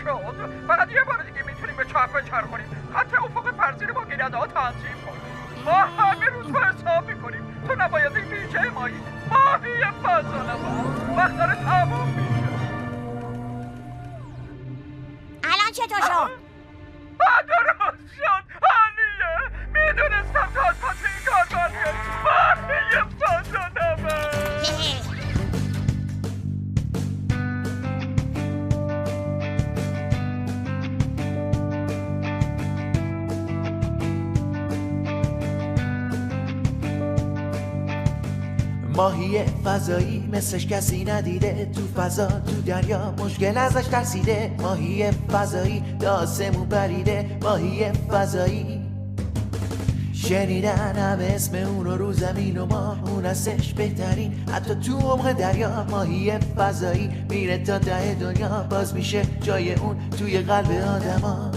شد. فقط یه بار دیگه میتونیم به چرخ بچرخونیم، خط افق فرضی رو با گیرده‌ها تنظیم کنیم. ما همه روز رو حساب میکنیم. تو نباید این بیچه ماهی فضانما وقت داره تموم میشه. الان چطور شد؟ درست شد. حالیه. میدونستم تا از پس این کار برمیاد. ماهی فضانما. ماهی فضایی مثلش کسی ندیده، تو فضا تو دریا مشکل ازش ترسیده. ماهی فضایی به آسمون پریده، ماهی فضایی. شنیدن همه اسم اون رو زمین و ماه، اون هستش بهترین حتی تو عمق دریا. ماهی فضایی میره تا ته دنیا، باز میشه جای اون توی قلب آدما.